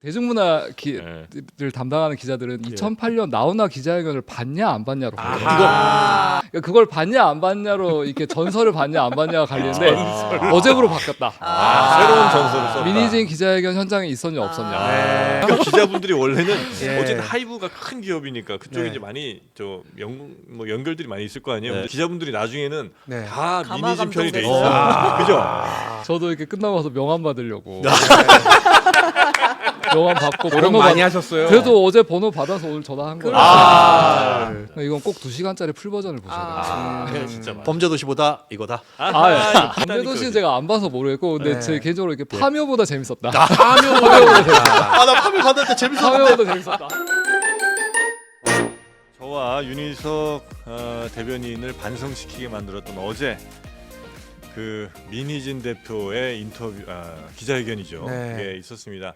대중문화를 담당하는 기자들은 2008년 나훈아 기자회견을 봤냐 안 봤냐로 갈려요. 아. 그러니까 그걸 봤냐 안 봤냐로 이렇게 전설을 봤냐 안 봤냐가 갈리는데 어제부로 바뀌었다. 새로운 전설을 썼다. 민희진 기자회견 현장에 있었냐 없었냐. 그러니까 기자분들이 원래는 예. 어쨌든 하이브가 큰 기업이니까 그쪽에 네. 이제 많이 뭐 연결들이 많이 있을 거 아니에요. 네. 근데 기자분들이 나중에는 네. 다 가마 민희진 편이 돼 있어. 감독 그죠? 저도 이렇게 끝나고 와서 명함 받으려고 명함 받고 노력 번호 많이 받- 하셨어요. 그래도 어제 번호 받아서 오늘 전화한 거예요. 아, 이건 꼭 2시간짜리 풀 버전을 보셔야 돼요. 진짜 많아. 범죄도시보다 이거다. 범죄도시는 제가 안 봐서 모르겠고 근데 네. 제 개인적으로 이렇게 파묘보다 재밌었다. 아나 판매 받을 때 재밌었는데. 파묘보다 재밌었다. 저와 윤희석 대변인을 반성시키게 만들었던 어제 그 민희진 대표의 인터뷰 기자회견이죠. 네. 그게 있었습니다.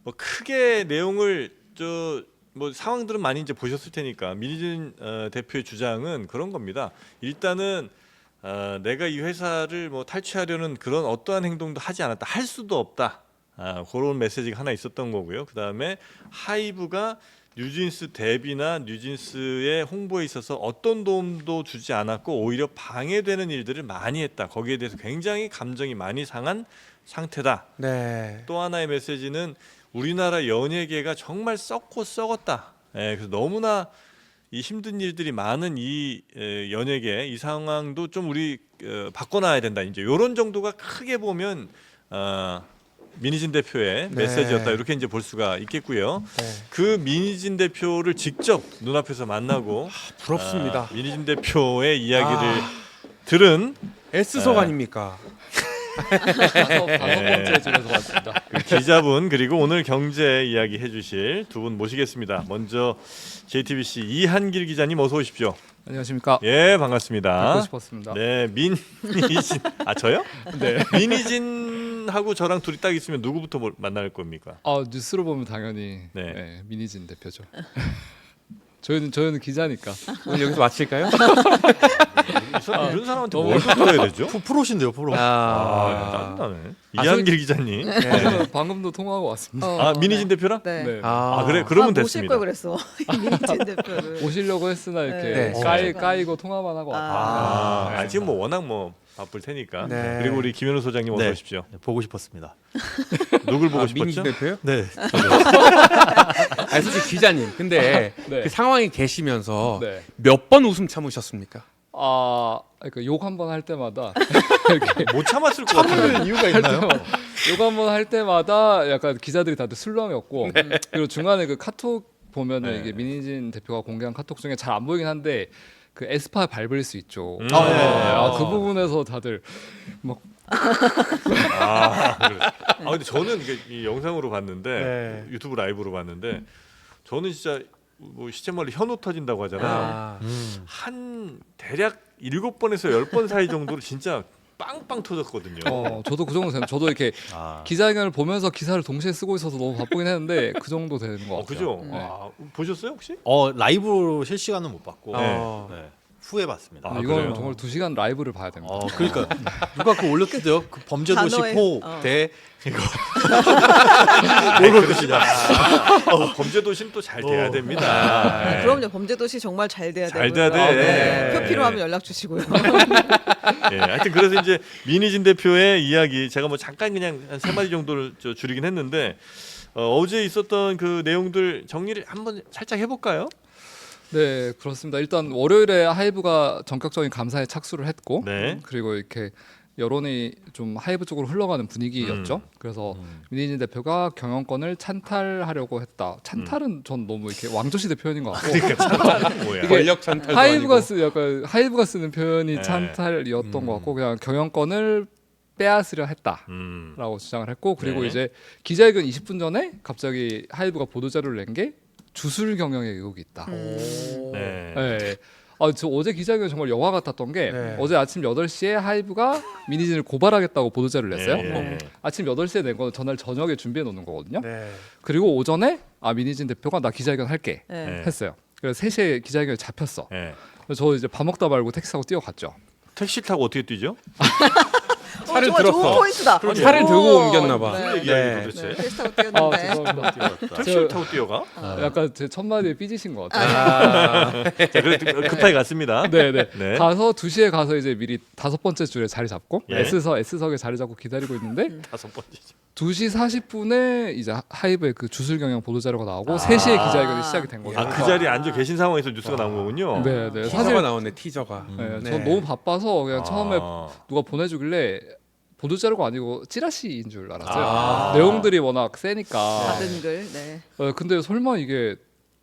뭐 크게 내용을 뭐 상황들은 많이 이제 보셨을 테니까 민희진 대표의 주장은 그런 겁니다. 일단은 내가 이 회사를 뭐 탈취하려는 그런 어떠한 행동도 하지 않았다. 할 수도 없다. 그런 메시지가 하나 있었던 거고요. 그 다음에 하이브가 뉴진스 데뷔나 뉴진스의 홍보에 있어서 어떤 도움도 주지 않았고 오히려 방해되는 일들을 많이 했다. 거기에 대해서 굉장히 감정이 많이 상한 상태다. 네. 또 하나의 메시지는 우리나라 연예계가 정말 썩고 썩었다. 그래서 너무나 이 힘든 일들이 많은 이 연예계 이 상황도 좀 우리 바꿔놔야 된다. 이제 이런 정도가 크게 보면 민희진 대표의 네. 메시지였다. 이렇게 이제 볼 수가 있겠고요. 네. 그 민희진 대표를 직접 눈앞에서 만나고 부럽습니다. 민희진 대표의 이야기를 들은 S석 아닙니까? 다섯 번째 집에서 왔습니다. 그 기자분 그리고 오늘 경제 이야기 해주실 두 분 모시겠습니다. 먼저 JTBC 이한길 기자님 어서 오십시오. 안녕하십니까. 예 반갑습니다. 뵙고 싶었습니다. 네 민희진 저요? 네. 민희진하고 저랑 둘이 딱 있으면 누구부터 만날 겁니까? 뉴스로 보면 당연히 네. 네, 민희진 대표죠. 저희는 기자니까. 오늘 여기서 마칠까요? 이런 사람한테 너무- 뭘 들어야 되죠? 프로신데요 프로. 짜증나네. 이한길 기자님. 저는 방금도 통화하고 왔습니다. 민희진 대표랑? 네. 네. 그래 그러면 모실 됐습니다. 걸 그랬어. 민희진 대표를. 오시려고 했으나 이렇게 네. 까이고 통화만 하고 왔다. 지금 뭐 워낙 뭐 바쁠 테니까. 네. 그리고 우리 김현우 소장님 어서 네. 오십시오. 보고 싶었습니다. 누굴 보고 싶었죠? 민희진 대표요? 네. 아니 솔직히 기자님. 근데 네. 그 상황에 계시면서 네. 몇 번 웃음 참으셨습니까? 그러니까 욕 한 번 할 때마다 이렇게 못 참았을 것 같아요. 이유가 있나요? 욕 한 번 할 때마다 약간 기자들이 다들 술렁였고 그리고 중간에 그 카톡 보면은 네. 이게 민희진 대표가 공개한 카톡 중에 잘 안 보이긴 한데 그 에스파 밟을 수 있죠. 네. 그 부분에서 다들 막 근데 저는 이 영상으로 봤는데 네. 유튜브 라이브로 봤는데 저는 진짜 뭐 시체말로 현호 터진다고 하잖아요. 한 대략 7번에서 10번 사이 정도로 진짜 빵빵 터졌거든요. 저도 그 정도 되는. 저도 이렇게 기자회견을 보면서 기사를 동시에 쓰고 있어서 너무 바쁘긴 했는데 그 정도 되는 것 같아요. 그죠? 네. 보셨어요 혹시? 라이브로 실시간은 못 봤고 네. 네. 후에 봤습니다. 이건 그래요? 정말 2시간 라이브를 봐야 됩니다. 그러니까 누가 그 올렸던데요? 그 범죄도시 단어에, 포대 뭘 그러시냐? 범죄도시는 또 잘 돼야 됩니다. 네. 그럼요. 범죄도시 정말 잘 돼야 잘 되고요. 돼야 돼. 네. 네. 표 필요하면 연락 주시고요. 하여튼 그래서 이제 민희진 대표의 이야기 제가 뭐 잠깐 그냥 한 3마디 정도를 줄이긴 했는데 어제 있었던 그 내용들 정리를 한번 살짝 해볼까요? 네, 그렇습니다. 일단 월요일에 하이브가 전격적인 감사에 착수를 했고 네. 그리고 이렇게 여론이 좀 하이브 쪽으로 흘러가는 분위기였죠. 그래서 민희진 대표가 경영권을 찬탈하려고 했다. 찬탈은 전 너무 이렇게 왕조시대 표현인 것 같고 뭐야? 권력 찬탈도 약간 하이브가 쓰는 표현이 네. 찬탈이었던 것 같고 그냥 경영권을 빼앗으려 했다. 음. 라고 주장을 했고 그리고 네. 이제 기자회견 20분 전에 갑자기 하이브가 보도자료를 낸 게 주술 경영의 의혹이 있다. 네. 네. 저 어제 기자회견 정말 영화 같았던 게 네. 어제 아침 8시에 하이브가 민희진을 고발하겠다고 보도자료를 냈어요. 네. 아침 8시에 낸 거는 전날 저녁에 준비해 놓는 거거든요. 네. 그리고 오전에 민희진 대표가 나 기자회견 할게 네. 했어요. 그래서 3시에 기자회견이 잡혔어. 네. 그래서 저 이제 밥 먹다 말고 택시 타고 뛰어갔죠. 택시 타고 어떻게 뛰죠? 차를 좋은 들었어. 포인트다. 차를 들고 오, 옮겼나 봐. 무슨 네. 얘기야 네. 이거 도대체? 택시 타고 아, 뛰었는데. 죄송합니다. 택시를 타고 뛰어가? 약간 제 첫 마디에 삐지신 것 같아요. 아, 자, 그래도 급하게 갔습니다. 네네. 네. 가서 2시에 가서 이제 미리 5번째 줄에 자리 잡고 예. S석에 자리 잡고 기다리고 있는데 5번째. 2시 40분에 이제 하이브의 그 주술 경영 보도 자료가 나오고 3시에 기자회견이 시작이 된 거예요. 아, 그 자리에 앉아 계신 상황에서 뉴스가 나온 거군요. 네, 네. 티저가 사실 나오네 티저가. 네, 네. 전 너무 바빠서 그냥 처음에 아. 누가 보내주길래 보도 자료가 아니고 찌라시인 줄 알았어요. 아. 내용들이 워낙 세니까. 받은 글. 네. 근데 설마 이게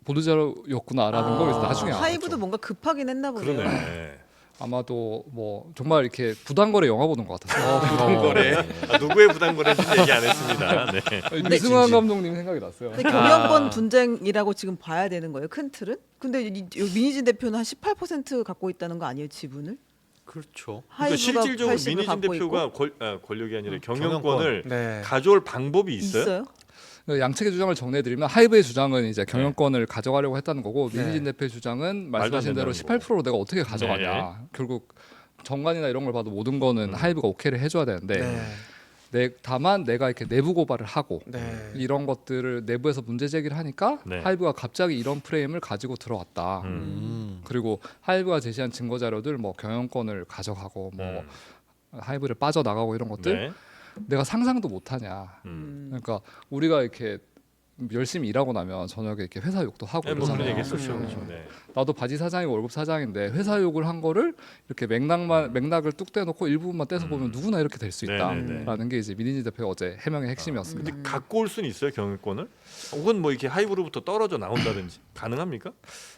보도 자료였구나라는 걸 나중에 알았죠. 하이브도 뭔가 급하긴 했나 보네요. 그러네. 아마도 뭐 정말 이렇게 부당거래 영화 보는 것 같았어요. 부담거래. 아, 누구의 부담거래인지 얘기 안 했습니다. 네. 이승환 감독님 생각이 났어요. 근데 경영권 분쟁이라고 지금 봐야 되는 거예요. 큰 틀은? 근데 민희진 대표는 한 18% 갖고 있다는 거 아니에요, 지분을? 그렇죠. 그러니까 하이브가 실질적으로 80을 민희진 갖고 대표가 있고? 권력이 아니라 경영권을 네. 가져올 방법이 있어요? 있어요? 양측의 주장을 정리해드리면 하이브의 주장은 이제 경영권을 가져가려고 했다는 거고 네. 민희진 대표의 주장은 말도 안 말씀하신 대로 된다는 18%로 내가 어떻게 가져가냐. 네. 결국 정관이나 이런 걸 봐도 모든 거는 하이브가 오케이를 해줘야 되는데 다만 내가 이렇게 내부 고발을 하고 네. 이런 것들을 내부에서 문제 제기를 하니까 네. 하이브가 갑자기 이런 프레임을 가지고 들어왔다. 그리고 하이브가 제시한 증거 자료들 뭐 경영권을 가져가고 뭐 하이브를 빠져나가고 이런 것들 네. 내가 상상도 못하냐. 그러니까 우리가 이렇게 열심히 일하고 나면 저녁에 이렇게 회사 욕도 하고 네, 뭐 그런 그러잖아요. 얘기했었죠. 그렇죠. 네. 나도 바지 사장이고 월급 사장인데 회사 욕을 한 거를 이렇게 맥락을 뚝 떼놓고 일부분만 떼서 보면 누구나 이렇게 될 수 네네네. 있다라는 게 이제 민희진 대표의 어제 해명의 핵심이었습니다. 근데 갖고 올 수는 있어요 경영권을? 혹은 뭐 이렇게 하이브로부터 떨어져 나온다든지 가능합니까?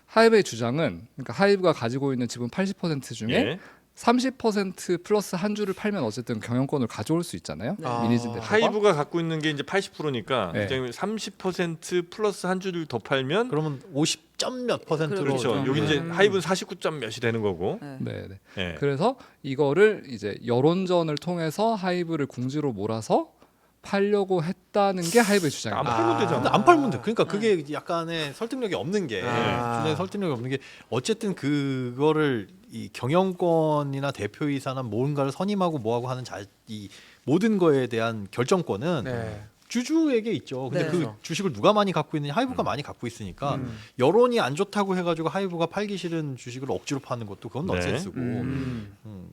하이브의 주장은 그러니까 하이브가 가지고 있는 지분 80% 중에 예. 30% 플러스 한 주를 팔면 어쨌든 경영권을 가져올 수 있잖아요. 네. 민희진 대표가. 하이브가 갖고 있는 게 이제 80%니까 네. 30% 플러스 한 주를 더 팔면 그러면 50점 몇 퍼센트로 그렇죠. 그렇죠. 여기 이제 음. 하이브는 49점 몇이 되는 거고. 네. 네, 네. 예. 그래서 이거를 이제 여론전을 통해서 하이브를 궁지로 몰아서 팔려고 했다는 게 하이브의 주장입니다. 안 팔면 아. 되잖아. 근데 안 팔면 돼. 그러니까 그게 약간의 설득력이 없는 게 아. 주장의 설득력이 없는 게 어쨌든 그거를 이 경영권이나 대표이사나 뭔가를 선임하고 뭐하고 하는 이 모든 거에 대한 결정권은 네. 주주에게 있죠. 근데 네. 그 주식을 누가 많이 갖고 있느냐? 하이브가 많이 갖고 있으니까 여론이 안 좋다고 해가지고 하이브가 팔기 싫은 주식을 억지로 파는 것도 그건 네. 넌센스고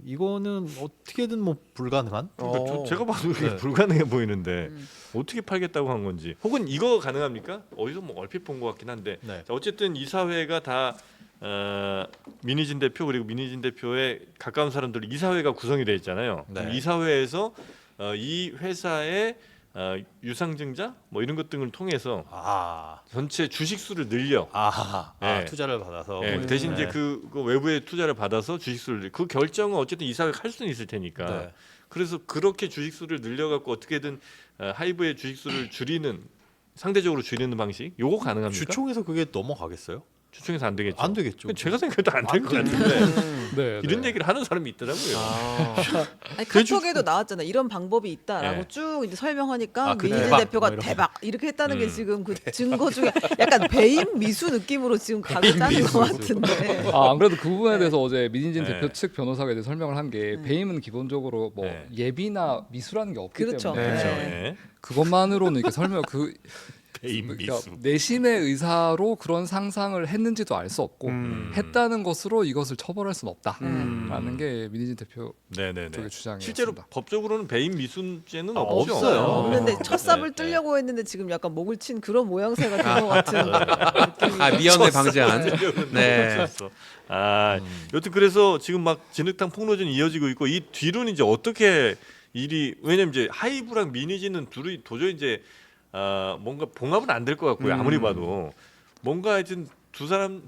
이거는 어떻게든 뭐 불가능한. 그러니까 제가 봐도 이게 불가능해 보이는데 어떻게 팔겠다고 한 건지 혹은 이거 가능합니까? 어디서 뭐 얼핏 본 것 같긴 한데 네. 자, 어쨌든 이사회가 다 민희진 대표 그리고 민희진 대표의 가까운 사람들 이사회가 구성이 돼 있잖아요. 네. 이사회에서 이 회사의 유상증자 뭐 이런 것 등을 통해서 전체 주식 수를 늘려. 네. 투자를 투자를 받아서 예, 뭐 대신 이렇게. 이제 그 외부의 투자를 받아서 주식 수를 그 결정은 어쨌든 이사회가 할 수는 있을 테니까. 네. 그래서 그렇게 주식 수를 늘려갖고 어떻게든 하이브의 주식 수를 줄이는 상대적으로 줄이는 방식. 요거 가능합니까? 주총에서 그게 넘어가겠어요? 주총에서 안 되겠죠. 안 되겠죠. 제가 생각해도 안 될 것 안 되죠. 같은데 네, 이런 네. 얘기를 하는 사람이 있더라고요. 아니, 카톡에도 나왔잖아. 이런 방법이 있다라고 네. 쭉 이제 설명하니까 아, 그 민희진 대박, 대표가 뭐 이런 대박 이렇게 했다는 게 지금 그 증거 중에 약간 배임 미수 느낌으로 지금 가고 있다는 것 같은데. 안 그래도 그 부분에 대해서 어제 민희진 네. 대표 측 변호사가 이제 설명을 한 게 배임은 기본적으로 뭐 네. 예비나 미수라는 게 없기 그렇죠. 때문에 네. 그렇죠. 예. 그것만으로는 이렇게 설명 배임 그러니까 미수. 내심의 의사로 그런 상상을 했는지도 알 수 없고 했다는 것으로 이것을 처벌할 수는 없다라는 게 민희진 대표 네네네. 쪽의 주장이었습니다. 실제로 법적으로는 배임 미수죄는 아, 없죠. 없어요. 없는데 첫삽을 네. 뜨려고 했는데 지금 약간 목을 친 그런 모양새가 된 것 같은 느낌이. 미연에 방지한. 네. 네. 여튼 그래서 지금 막 진흙탕 폭로전이 이어지고 있고 이 뒤로는 이제 어떻게 왜냐면 이제 하이브랑 민희진은 둘이 도저히 이제 뭔가 봉합은 안 될 것 같고요. 아무리 봐도 뭔가 하여튼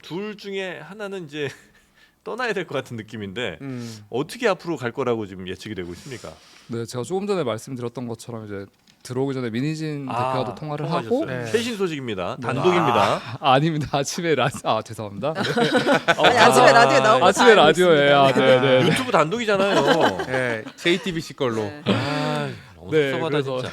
둘 중에 하나는 이제 떠나야 될 것 같은 느낌인데 어떻게 앞으로 갈 거라고 지금 예측이 되고 있습니까? 네, 제가 조금 전에 말씀드렸던 것처럼 이제 들어오기 전에 민희진 대표와도 통화를 하고 통화하셨어요? 네. 최신 소식입니다. 단독입니다. 아닙니다. 아침에 죄송합니다. 네. 아니, 아침에 라디오에 나오고 아침에 라디오에 네. 유튜브 단독이잖아요. 네. JTBC 걸로. 네. 아, 네, 섭섭하다 그래서 진짜.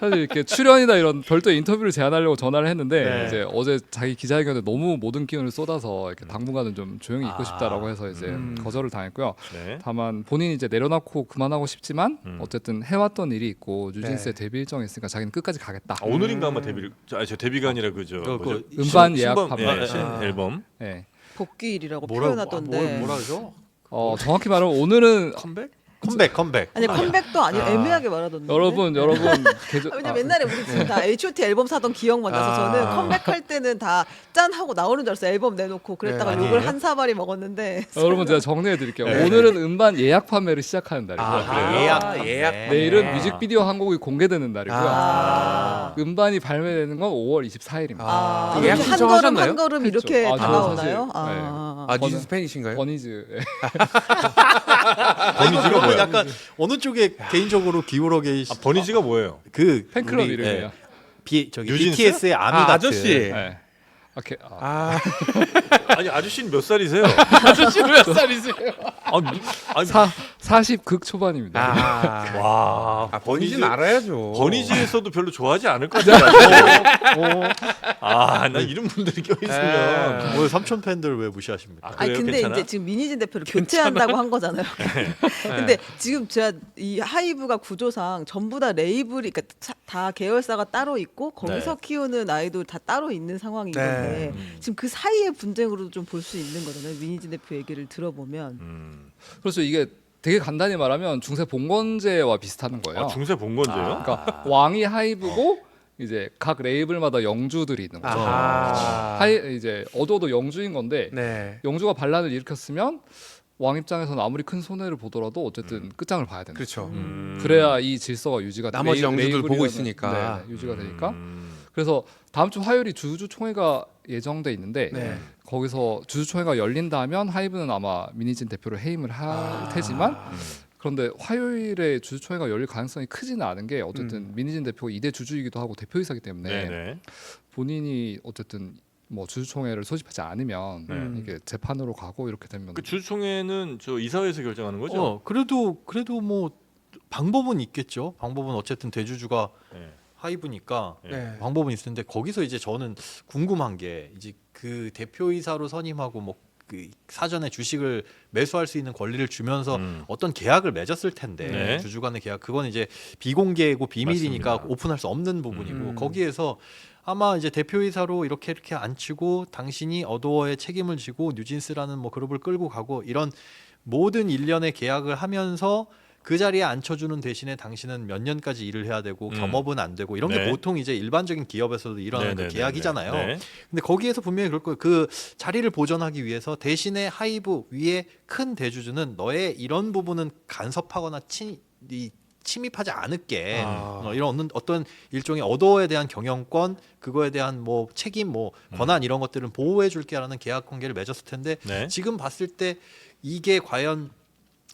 사실 이렇게 출연이나 이런 별도의 인터뷰를 제안하려고 전화를 했는데 네. 이제 어제 자기 기자회견에 너무 모든 기운을 쏟아서 이렇게 당분간은 좀 조용히 있고 싶다라고 해서 이제 거절을 당했고요. 네. 다만 본인이 이제 내려놓고 그만하고 싶지만 어쨌든 해왔던 일이 있고 뉴진스의 네. 데뷔 일정이 있으니까 자기는 끝까지 가겠다. 아, 오늘인가 아마 데뷔를 저 데뷔가 아니라 그죠. 그 음반 예약 신범, 판매. 예, 신 앨범 네. 복귀일이라고 뭐라고 표현하던데. 뭐라 그러죠? 정확히 말하면 오늘은 컴백? 컴백. 아니 컴백도 아니고 애매하게 말하던데. 여러분 계속 왜냐면 옛날에 우리 지금 다 H.O.T 앨범 사던 기억만 나서 저는 컴백할 때는 다 짠 하고 나오는 줄 알았어요. 앨범 내놓고 그랬다가 네. 욕을 아니에요? 한 사발이 먹었는데. 여러분 제가 정리해 드릴게요. 네. 오늘은 음반 예약 판매를 시작하는 날이고요. 아, 예약. 내일은 아. 뮤직비디오 한 곡이 공개되는 날이고요. 아. 음반이 발매되는 건 5월 24일입니다. 아, 예약 이렇게 한 걸음 신청하셨나요? 한 걸음 이렇게 했죠. 아, 저는 다가오나요? 사실, 아, 뉴진스 팬이신가요? 버니즈. 버니즈가 뭐야? 약간 어느 쪽에 개인적으로 기울어 계시 아, 버니즈가 뭐예요? 그 팬클럽 우리, 이름이에요. 저기 뉴진스? BTS의 아미다트. 아저씨. 네. 오케이. 아니 아저씨는 몇 살이세요? 아저씨 몇 살이세요? 아니 40극 초반입니다. 와. 버니즈는 알아야죠. 버니즈에서도 별로 좋아하지 않을 것 같아요. 나 이런 분들이 껴있으면. 뭐 삼촌 팬들 왜 무시하십니까? 아, 아니 그래요? 근데 괜찮아? 이제 지금 민희진 대표를 교체한다고 한 거잖아요. 근데 지금 제가 이 하이브가 구조상 전부 다 레이블이 그러니까 다 계열사가 따로 있고 거기서 네. 키우는 아이돌 다 따로 있는 상황인 네. 건데 지금 그 사이의 분쟁으로도 좀 볼 수 있는 거잖아요. 민희진 대표 얘기를 들어보면. 그렇죠. 이게 되게 간단히 말하면 중세 봉건제와 비슷한 거예요. 아, 중세 본건제요? 그러니까 왕이 하이브고 이제 각 레이블마다 영주들이 있는 거죠. 아하. 이제 어두워도 영주인 건데 네. 영주가 반란을 일으켰으면 왕 입장에서는 아무리 큰 손해를 보더라도 어쨌든 끝장을 봐야 된다. 그렇죠. 그래야 이 질서가 유지가 나머지 영주들 보고 레이블이라는- 있으니까. 네, 유지가 되니까. 그래서 다음 주 화요일이 주주총회가 예정돼 있는데 네. 거기서 주주총회가 열린다면 하이브는 아마 민희진 대표를 해임을 할 테지만 그런데 화요일에 주주총회가 열릴 가능성이 크지는 않은 게 어쨌든 민희진 대표가 2대 주주이기도 하고 대표이사기 때문에 네네. 본인이 어쨌든 뭐 주주총회를 소집하지 않으면 이게 재판으로 가고 이렇게 되면 그 주총회는 저 이사회에서 결정하는 거죠? 그래도 뭐 방법은 있겠죠. 방법은 어쨌든 대주주가 네. 하이브니까 네. 방법은 있을 텐데 거기서 이제 저는 궁금한 게 이제 그 대표이사로 선임하고 뭐 그 사전에 주식을 매수할 수 있는 권리를 주면서 어떤 계약을 맺었을 텐데 네. 주주 간의 계약 그건 이제 비공개고 비밀이니까 맞습니다. 오픈할 수 없는 부분이고 거기에서 아마 이제 대표이사로 이렇게 앉히고 당신이 어도어의 책임을 지고 뉴진스라는 뭐 그룹을 끌고 가고 이런 모든 일련의 계약을 하면서 그 자리에 앉혀주는 대신에 당신은 몇 년까지 일을 해야 되고 겸업은 안 되고 이런 네. 게 보통 이제 일반적인 기업에서도 일어나는 그 네네네네. 계약이잖아요. 네. 근데 거기에서 분명히 그럴 거예요. 그 자리를 보존하기 위해서 대신에 하이브 위에 큰 대주주는 너의 이런 부분은 간섭하거나 침입하지 않을게. 이런 어떤 일종의 어도어에 대한 경영권, 그거에 대한 뭐 책임, 뭐 권한 이런 것들은 보호해줄게라는 계약 관계를 맺었을 텐데 네. 지금 봤을 때 이게 과연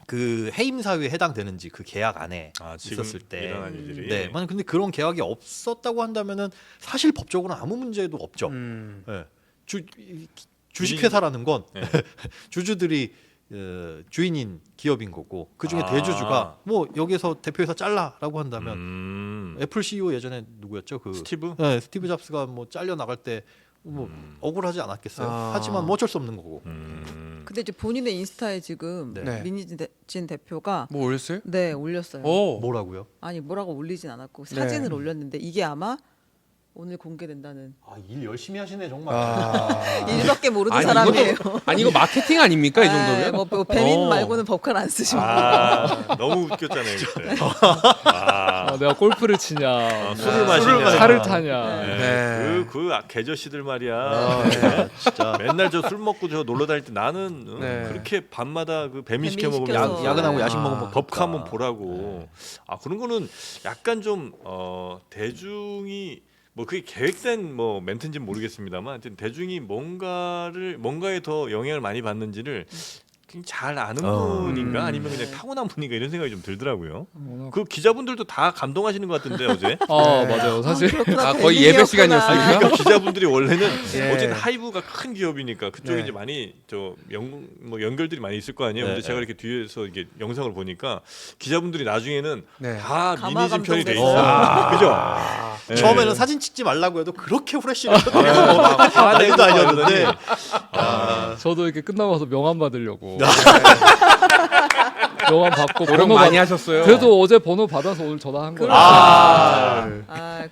그 해임 사유에 해당되는지 그 계약 안에 지금 있었을 때. 일어난 일들이. 네. 만약 근데 그런 계약이 없었다고 한다면은 사실 법적으로 아무 문제도 없죠. 네. 주식회사라는 건 네. 주주들이 주인인 기업인 거고 그 중에 아. 대주주가 뭐 여기서 대표회사 잘라라고 한다면 애플 CEO 예전에 누구였죠? 그 스티브? 네, 스티브 잡스가 뭐 잘려 나갈 때 뭐 억울하지 않았겠어요. 아. 하지만 뭐 어쩔 수 없는 거고. 근데 이제 본인의 인스타에 지금 네. 민희진 대표가 뭐 올렸어요? 네 올렸어요. 오. 뭐라고요? 아니 뭐라고 올리진 않았고 네. 사진을 올렸는데 이게 아마 오늘 공개된다는 일 열심히 하시네 정말. 일밖에 모르는 아니, 사람이에요. 아니 이거 마케팅 아닙니까 이 정도면? 뭐 배민 말고는 법칼 안 쓰시고. 너무 웃겼잖아요 그때. 내가 골프를 치냐, 술을 마시냐, 차를 타냐. 네. 그 개저씨들 말이야. 진짜 맨날 저 술 먹고 저 놀러 다닐 때 나는 네. 그렇게 밤마다 그 배민 시켜 배민 먹으면 시켜서. 야근하고 야식 아. 먹으면 법카 한번 보라고. 그런 거는 약간 좀 대중이 뭐 그게 계획된 뭐 멘트인지는 모르겠습니다만 하여튼 대중이 뭔가에 더 영향을 많이 받는지를 잘 아는 어. 분인가 아니면 그냥 타고난 분인가 이런 생각이 좀 들더라고요. 워낙- 그 기자분들도 다 감동하시는 것 같은데 어제. 맞아요. 사실 그렇구나. 거의 예배 대민이었구나. 시간이었습니까? 그러니까 기자분들이 원래는 예. 어쨌든 하이브가 큰 기업이니까 그쪽에 네. 이제 많이 뭐 연결들이 많이 있을 거 아니에요. 네, 근데 제가 네. 이렇게 뒤에서 이게 영상을 보니까 기자분들이 나중에는 네. 다 가마 미니진 편이 돼 감동됐어요. 있어. 그죠? 아. 네. 처음에는 사진 찍지 말라고 해도 그렇게 후레쉬를 쳤대요. 화내고 난리도 아니었는데. 저도 이렇게 끝나고 와서 명함 받으려고 명함 받고 노력 번호 많이 받- 하셨어요. 그래도 어제 번호 받아서 오늘 전화한 거예요.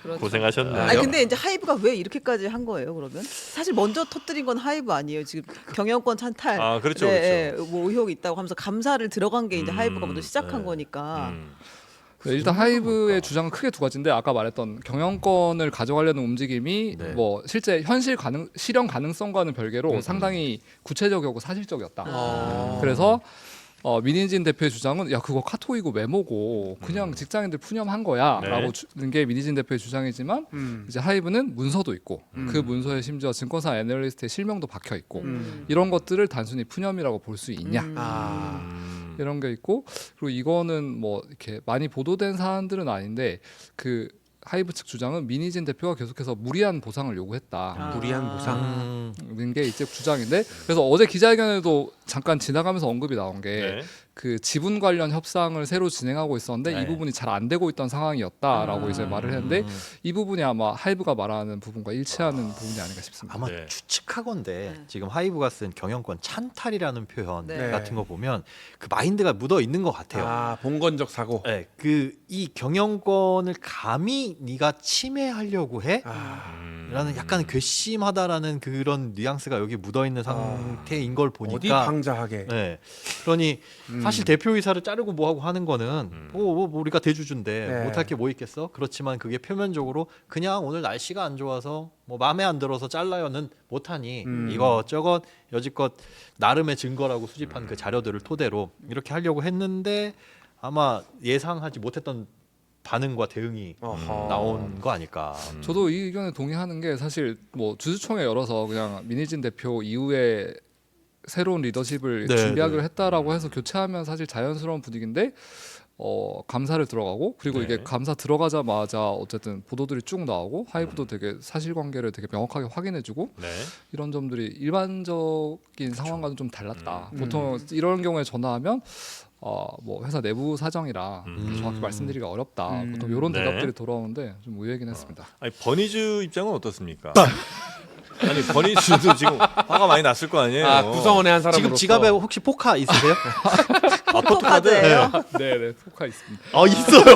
그렇죠. 고생하셨네. 아니 근데 이제 하이브가 왜 이렇게까지 한 거예요? 그러면 사실 먼저 터뜨린 건 하이브 아니에요. 지금 경영권 찬탈, 아, 그렇죠, 네, 그렇죠. 뭐 의혹이 있다고 하면서 감사를 들어간 게 이제 하이브가 먼저 시작한 네. 거니까. 네, 일단 하이브의 주장은 크게 두 가지인데 아까 말했던 경영권을 가져가려는 움직임이 네. 뭐 실제 실현 가능성과는 별개로 상당히 구체적이고 사실적이었다. 그래서 민희진 대표의 주장은 야 그거 카톡이고 메모고 그냥 직장인들 푸념한 거야라고 네. 주는 게 민희진 대표의 주장이지만 이제 하이브는 문서도 있고 그 문서에 심지어 증권사 애널리스트의 실명도 박혀 있고 이런 것들을 단순히 푸념이라고 볼 수 있냐 이런 게 있고 그리고 이거는 뭐 이렇게 많이 보도된 사안들은 아닌데 그 하이브 측 주장은 민희진 대표가 계속해서 무리한 보상을 요구했다. 무리한 보상. 는 게 이제 주장인데 그래서 어제 기자회견에도 잠깐 지나가면서 언급이 나온 게 네. 그 지분 관련 협상을 새로 진행하고 있었는데 네. 이 부분이 잘 안 되고 있던 상황이었다라고 이제 말을 했는데 음. 이 부분이 아마 하이브가 말하는 부분과 일치하는 부분이 아닌가 싶습니다. 아마 네. 추측하건데 네. 지금 하이브가 쓴 경영권 찬탈이라는 표현 네. 같은 거 보면 그 마인드가 묻어 있는 것 같아요. 아, 봉건적 사고. 네, 그 이 경영권을 감히 네가 침해하려고 해? 라는 약간 괘씸하다라는 그런 뉘앙스가 여기 묻어 있는 상태인 걸 어디 보니까 방자하게. 네. 그러니 사실 대표이사를 자르고 뭐하고 하는 거는 뭐 우리가 대주주인데 네. 못할 게 뭐 있겠어? 그렇지만 그게 표면적으로 그냥 오늘 날씨가 안 좋아서 뭐 마음에 안 들어서 잘라요는 못하니 이것저것 여지껏 나름의 증거라고 수집한 그 자료들을 토대로 이렇게 하려고 했는데 아마 예상하지 못했던 반응과 대응이 어허. 나온 거 아닐까. 저도 이 의견에 동의하는 게 사실 뭐 주주총회 열어서 그냥 민희진 대표 이후에 새로운 리더십을 네, 준비하기로 네. 했다라고 해서 교체하면 사실 자연스러운 분위기인데 감사를 들어가고 그리고 네. 이게 감사 들어가자마자 어쨌든 보도들이 쭉 나오고 하이브도 되게 사실관계를 되게 명확하게 확인해주고 네. 이런 점들이 일반적인 상황과는 좀 달랐다. 보통 이런 경우에 전화하면 뭐 회사 내부 사정이라 정확히 말씀드리기가 어렵다. 보통 이런 네. 대답들이 돌아오는데 좀 의외긴 했습니다. 아니 버니즈 입장은 어떻습니까? 아니 버니즈도 지금 화가 많이 났을 거 아니에요. 아, 구성원의 한 사람으로서. 지금 지갑에 혹시 포카 있으세요? 포토카드예요. 네네 포카 있습니다. 있어요.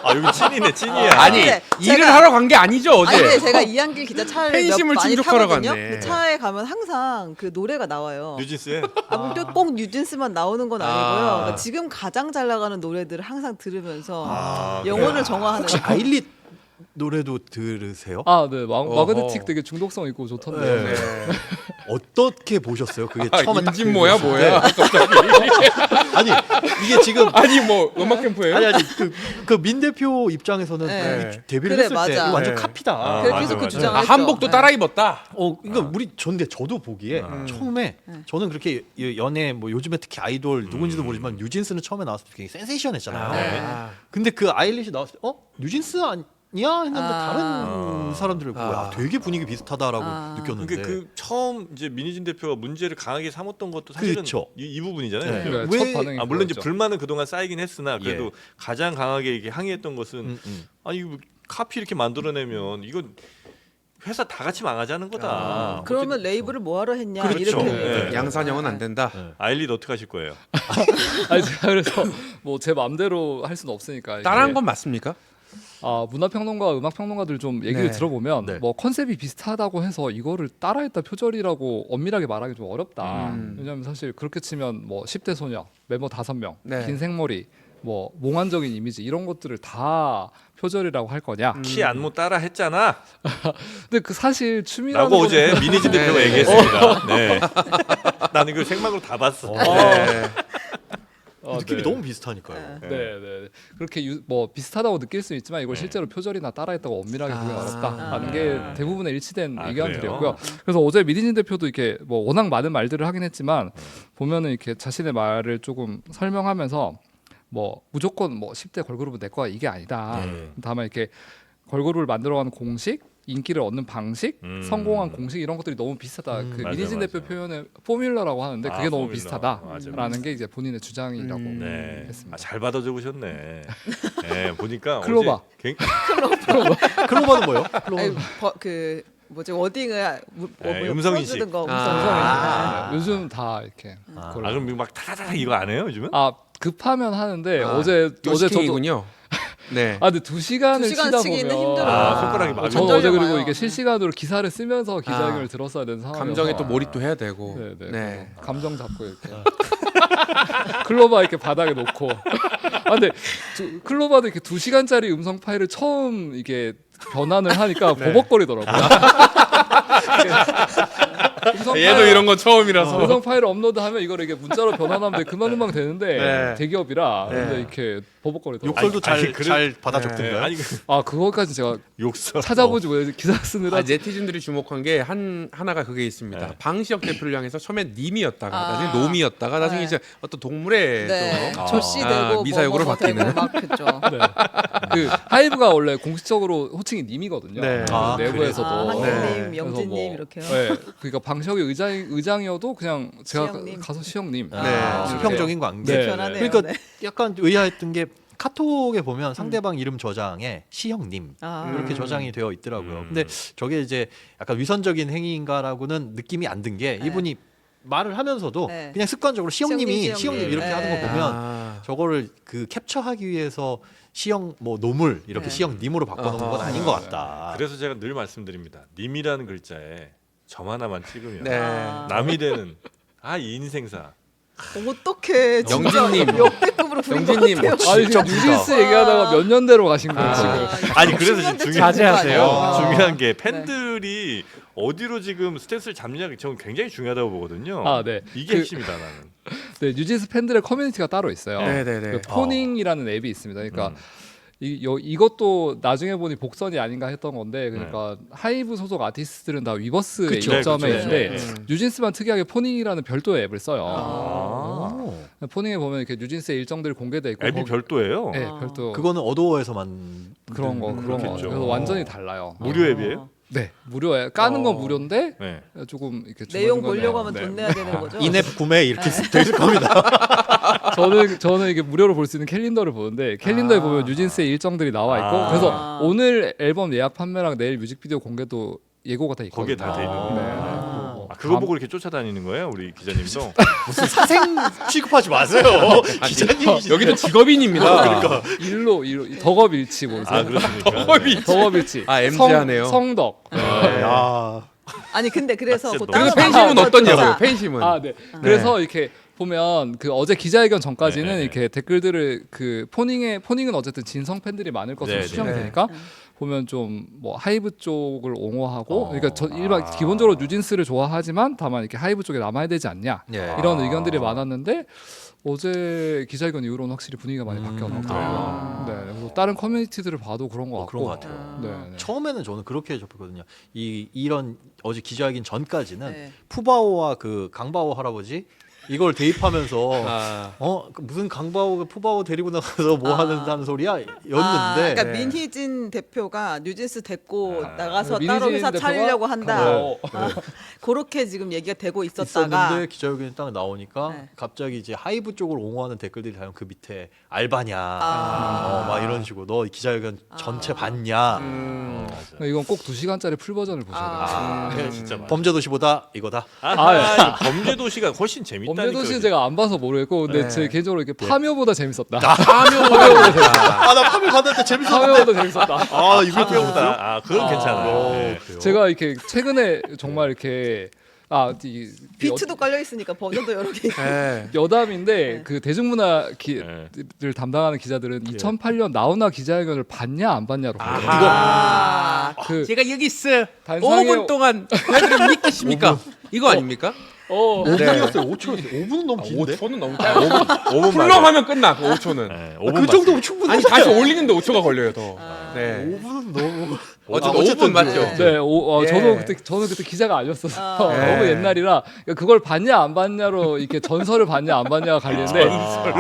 아 여기 찐이네 찐이야. 아니, 근데 일을 제가- 하러 간 게 아니죠, 어제. 아니 근데 제가 이한길 기자 차를 팬심을 많이 충족하러 타거든요. 갔네. 근데 차에 가면 항상 그 노래가 나와요. 뉴진스에 꼭 뉴진스만 나오는 건 아니고요. 아. 그러니까 지금 가장 잘 나가는 노래들을 항상 들으면서 아, 영혼을 정화하는. 혹시 아일릿 노래도 들으세요? 네 어허. 마그네틱 되게 중독성 있고 좋던데요. 네. 네. 어떻게 보셨어요? 그게 아, 처음에 딱 임진모야 들으셨을 뭐야? 때. 아니 이게 지금 아니 뭐 음악 캠프예요? 아니 그민 대표 입장에서는 네. 이게 데뷔를 그래, 했을 때 맞아. 이거 완전 네. 카피다. 아, 그래서 맞아, 계속 그 맞아. 주장을 아, 했죠. 한복도 네. 따라 입었다. 그러니까 근데 저도 보기에 처음에 저는 그렇게 연예 뭐 요즘에 특히 아이돌 누군지도 모르지만 뉴진스는 처음에 나왔을 때 굉장히 센세이션했잖아요. 네. 아. 근데 그 아일릿이 나왔을 때 뉴진스 아니야 했는데 아. 다른 사람들을 보고 아. 되게 분위기 비슷하다라고 아. 느꼈는데. 그러니까 그 처음 이제 민희진 대표가 문제를 강하게 삼았던 것도 사실은 그쵸. 이 부분이잖아요. 네. 그러니까 왜- 첫 반응이 물론 이제 그거였죠. 불만은 그동안 쌓이긴 했으나 그래도 예. 가장 강하게 이렇게 항의했던 것은 아니 이거 카피 이렇게 만들어내면 이건 회사 다 같이 망하자는 거다. 그러면 레이블을 뭐하러 했냐 그렇죠. 이렇게. 네. 양산형은 안 된다. 아일릿 어떻게 하실 거예요? 아니 제가 그래서 뭐 제 마음대로 할 수는 없으니까 따라한 이게 건 맞습니까? 문화평론가, 음악평론가들 좀 얘기를 네. 들어보면 네. 뭐 컨셉이 비슷하다고 해서 이거를 따라했다 표절이라고 엄밀하게 말하기 좀 어렵다. 왜냐하면 사실 그렇게 치면 뭐 10대 소녀, 멤버 5명, 네. 긴 생머리, 뭐 몽환적인 이미지 이런 것들을 다 표절이라고 할 거냐? 키 안무 따라 했잖아. 근데 그 사실 춤이라는 라고 거는 어제 민희진 네. 대표가 얘기했습니다. 네. 나는 이거 생방으로 다 봤어. 네. 느낌이 네. 너무 비슷하니까요. 네, 네. 그렇게 뭐 비슷하다고 느낄 수 있지만 이걸 실제로 표절이나 따라했다고 엄밀하게 보기 어렵다라는 게 대부분의 일치된 의견들이었고요. 그래서 어제 미디진 대표도 이렇게 뭐 워낙 많은 말들을 하긴 했지만 보면은 이렇게 자신의 말을 조금 설명하면서 뭐 무조건 뭐 10대 걸그룹은 내 거야 이게 아니다. 다만 이렇게 걸그룹을 만들어가는 공식, 인기를 얻는 방식, 성공한 공식 이런 것들이 너무 비슷하다. 그 맞아요, 미니진 대표 맞아요. 표현을 포뮬러라고 하는데 그게 너무 포뮬러. 비슷하다라는 맞아요. 게 이제 본인의 주장이라고 네. 했습니다. 잘 받아 적으셨네. 네, 보니까 클로바. 어제 클로버는 뭐예요? 아니, 그 뭐지 워딩을 음성 인식. 풀어주는 거 음성 아, 요즘 다 이렇게 그걸 그럼 막 타다닥 이거 안 해요 요즘은? 급하면 하는데 어제 저도 요식행이군요. 네. 근데 2시간을 2시간 치다 치기는 보면 힘들어요. 손가락이 막 저는 어제 떨려와요. 그리고 이게 실시간으로 기사를 쓰면서 기자회견을 들었어야 되는 상황이어서 감정에 또 몰입도 해야 되고. 네, 네. 네. 감정 잡고 이렇게 클로바 이렇게 바닥에 놓고 근데 클로바도 이렇게 2시간짜리 음성 파일을 처음 이게 변환을 하니까 버벅거리더라고요. 음성 얘도 파일- 이런 건 처음이라서. 음성 파일을 업로드하면 이걸 이게 문자로 변환하면 금방금방 되는데 네. 대기업이라 네. 근데 이렇게 버벅거리더라고요. 욕설도 아니, 잘 받아 네. 적던가요? 아니 그거까지 제가 욕설 찾아보지 왜 기사 쓰느라 네티즌들이 주목한 게 하나가 그게 있습니다. 네. 방시혁 대표를 향해서 처음엔 님이었다가 아. 나중에 놈이었다가 나중에 네. 이제 어떤 동물의 네. 좀 조씨되고 미사역으로 뭐 되고 바뀌는. 막 그죠. 네. 그 하이브가 원래 공식적으로 호칭이 님이거든요. 네. 아, 내부에서도 한국님, 네. 영진님 그래서 뭐, 이렇게요. 네. 그러니까 방시혁이 의장이어도 그냥 제가 시형님. 가서 시형님. 네. 수평적인 관계. 네. 변하네요. 그러니까 네. 약간 의아했던 게 카톡에 보면 상대방 이름 저장에 시형님 아. 이렇게 저장이 되어 있더라고요. 근데 저게 이제 약간 위선적인 행위인가라고는 느낌이 안 든 게 네. 이분이 말을 하면서도 네. 그냥 습관적으로 시형님이 시형님 이렇게 네. 하는 거 보면 아. 저거를 그 캡처하기 위해서 시형 뭐 놈을 이렇게 네. 시형님으로 바꿔놓은 건 아하. 아닌 것 같다. 그래서 제가 늘 말씀드립니다. 님이라는 글자에 점 하나만 찍으면 네. 남이 되는 이 인생사. 어떻게 영진님. 역대급으로 부린 것 영진님. 같아요. 아니 지금 뉴진스 얘기하다가 몇 년대로 가신 거예요 지금. 아니 그래서 지금 10년대 자제하세요. 아니에요? 중요한 게 팬들이 어디로 지금 스탠스를 잡느냐 저는 굉장히 중요하다고 보거든요. 네. 이게 핵심이다 나는. 네, 뉴진스 팬들의 커뮤니티가 따로 있어요. 네네네. 그 포닝이라는 앱이 있습니다. 그러니까 이것도 나중에 보니 복선이 아닌가 했던 건데 그러니까 하이브 소속 아티스트들은 다 위버스에 그쵸. 입점해 네, 있는데 그쵸. 뉴진스만 특이하게 포닝이라는 별도의 앱을 써요. 오. 포닝에 보면 이렇게 뉴진스의 일정들이 공개돼 있고 앱이 별도예요. 네, 별도 그거는 어도어에서만 그런 거 그렇겠죠. 그래서 완전히 달라요. 무료 앱이에요? 네, 무료에 까는 건 무료인데 네. 조금 이렇게 내용 중간중간에 보려고 하면 네. 돈 내야 되는 거죠. 인앱 구매 이렇게 돼 있을 겁니다. 저는 이게 무료로 볼 수 있는 캘린더를 보는데 캘린더에 보면 뉴진스의 일정들이 나와 있고 그래서 오늘 앨범 예약 판매랑 내일 뮤직비디오 공개도 예고가 다 있거든요. 거기에 다 돼 있는 거예요. 네. 그거 보고 이렇게 쫓아다니는 거예요, 우리 기자님도? 무슨 사생 취급하지 마세요. 기자님이시 여기도 직업인입니다. 일로 덕업일치 모르세요? 그렇습니까? 덕업일치. MZ하네요. 성덕. 야. 아니 근데 그래서 진짜 뭐 너무 그래서 다른 팬심은 방법도 어떠냐고요? 진짜 팬심은. 네. 그래서 이렇게 보면 그 어제 기자회견 전까지는 네. 이렇게 댓글들을 그 포닝은 어쨌든 진성 팬들이 많을 것으로 네, 추정이 네. 되니까 보면 좀 뭐 하이브 쪽을 옹호하고 그러니까 일반 기본적으로 뉴진스를 좋아하지만 다만 이렇게 하이브 쪽에 남아야 되지 않냐 예. 이런 의견들이 많았는데 어제 기자회견 이후로는 확실히 분위기가 많이 바뀌었더라고요. 네, 그래서 다른 커뮤니티들을 봐도 그런 것 같고. 그런 것 같아요. 네, 네. 처음에는 저는 그렇게 접했거든요. 이런 어제 기자회견 전까지는 네. 푸바오와 그 강바오 할아버지 이걸 대입하면서 그 무슨 강바오가 푸바오 데리고 나가서 뭐 하는 소리야 였는데 그러니까 네. 민희진 대표가 뉴진스 데리고 나가서 민희진 따로 회사 대표가 차리려고 한다. 어, 그렇게 지금 얘기가 되고 있었다가 있었는데 기자회견이 딱 나오니까 네. 갑자기 이제 하이브 쪽을 옹호하는 댓글들이 다면 그 밑에 알바냐 막 이런 식으로 너 기자회견 전체 봤냐 이건 꼭 2시간짜리 풀 버전을 보셔야 돼요. 진짜 많아. 범죄도시보다 이거다. 범죄도시가 훨씬 재밌다니까. 범죄도시는 제가 안 봐서 모르겠고 근데 네. 제 개인적으로 이렇게 파묘보다 재밌었다. 아나 판을 받았을 때 재밌었는데 파묘보다 재밌었다. 이걸 배우다. 그건 괜찮아요. 네. 제가 이렇게 최근에 정말 이렇게 비트도 깔려 있으니까 버전도 여러 개. 네. 여담인데 그 대중문화를 네. 담당하는 기자들은 2008년 나훈아 기자회견을 봤냐 안 봤냐로 아하. 그 제가 여기 있어. 단상에 5분 동안 저희들을 믿기십니까? 이거 아닙니까? 네. 5분이었어요. 5초였어요. 5분은 너무 긴데. 5초는 너무 짧아. 5분 풀렁하면 끝나. 그 5초는. 네, 그 정도면 충분히. 아니 다시 올리는데 5초가 걸려요 더. 네. 5분은 너무. 어쨌든 5분 맞죠. 네, 예. 저는 그때 기자가 아니었어서 아. 예. 너무 옛날이라 그걸 봤냐 안 봤냐로 이렇게 전설을 봤냐 안 봤냐가 갈리는데